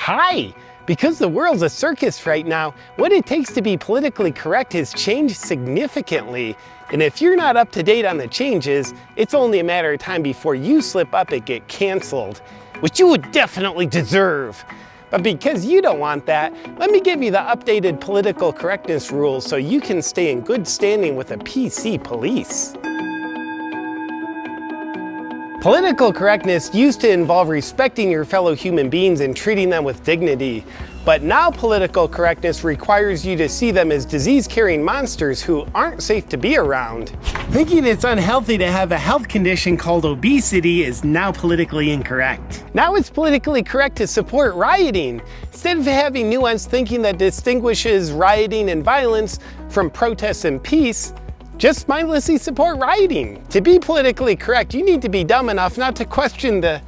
Hi! Because the world's a circus right now, what it takes to be politically correct has changed significantly. And if you're not up to date on the changes, it's only a matter of time before you slip up and get canceled, which you would definitely deserve. But because you don't want that, let me give you the updated political correctness rules so you can stay in good standing with the PC police. Political correctness used to involve respecting your fellow human beings and treating them with dignity. But now political correctness requires you to see them as disease-carrying monsters who aren't safe to be around. Thinking it's unhealthy to have a health condition called obesity is now politically incorrect. Now it's politically correct to support rioting. Instead of having nuanced thinking that distinguishes rioting and violence from protests and peace, just mindlessly support rioting. To be politically correct, you need to be dumb enough not to question the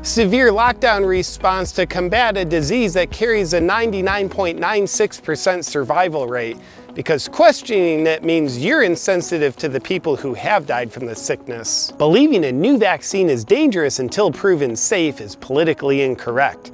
severe lockdown response to combat a disease that carries a 99.96% survival rate, because questioning it means you're insensitive to the people who have died from the sickness. Believing a new vaccine is dangerous until proven safe is politically incorrect.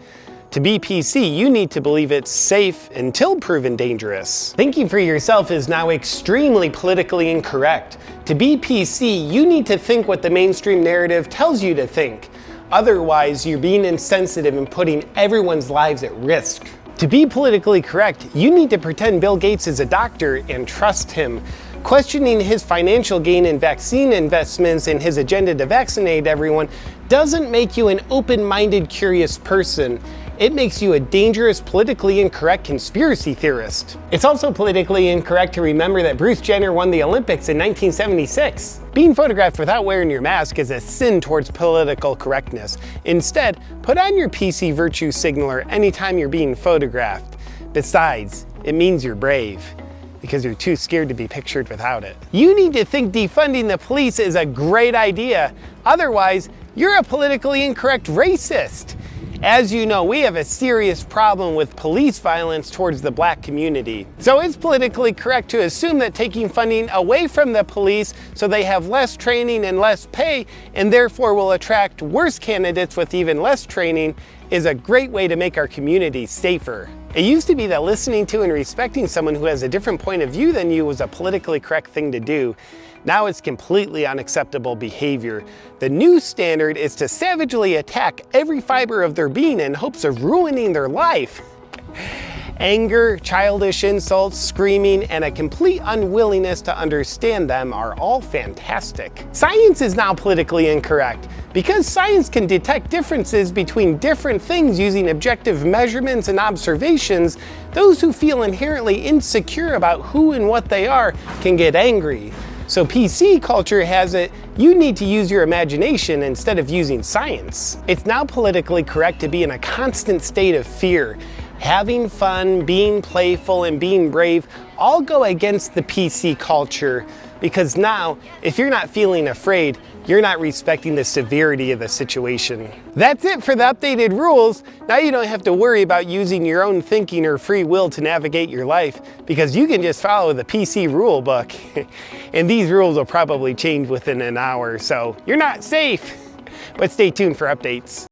To be PC, you need to believe it's safe until proven dangerous. Thinking for yourself is now extremely politically incorrect. To be PC, you need to think what the mainstream narrative tells you to think. Otherwise, you're being insensitive and putting everyone's lives at risk. To be politically correct, you need to pretend Bill Gates is a doctor and trust him. Questioning his financial gain in vaccine investments and his agenda to vaccinate everyone doesn't make you an open-minded, curious person. It makes you a dangerous, politically incorrect conspiracy theorist. It's also politically incorrect to remember that Bruce Jenner won the Olympics in 1976. Being photographed without wearing your mask is a sin towards political correctness. Instead, put on your PC virtue signaler anytime you're being photographed. Besides, it means you're brave, because you're too scared to be pictured without it. You need to think defunding the police is a great idea. Otherwise, you're a politically incorrect racist. As you know, we have a serious problem with police violence towards the black community. So it's politically correct to assume that taking funding away from the police so they have less training and less pay, and therefore will attract worse candidates with even less training, is a great way to make our community safer. It used to be that listening to and respecting someone who has a different point of view than you was a politically correct thing to do. Now it's completely unacceptable behavior. The new standard is to savagely attack every fiber of their being in hopes of ruining their life. Anger, childish insults, screaming, and a complete unwillingness to understand them are all fantastic. Science is now politically incorrect. Because science can detect differences between different things using objective measurements and observations, those who feel inherently insecure about who and what they are can get angry. So PC culture has it, you need to use your imagination instead of using science. It's now politically correct to be in a constant state of fear. Having fun, being playful, and being brave all go against the PC culture, because now, if you're not feeling afraid, you're not respecting the severity of the situation. That's it for the updated rules. Now you don't have to worry about using your own thinking or free will to navigate your life, because you can just follow the PC rule book. And these rules will probably change within an hour, so you're not safe. But stay tuned for updates.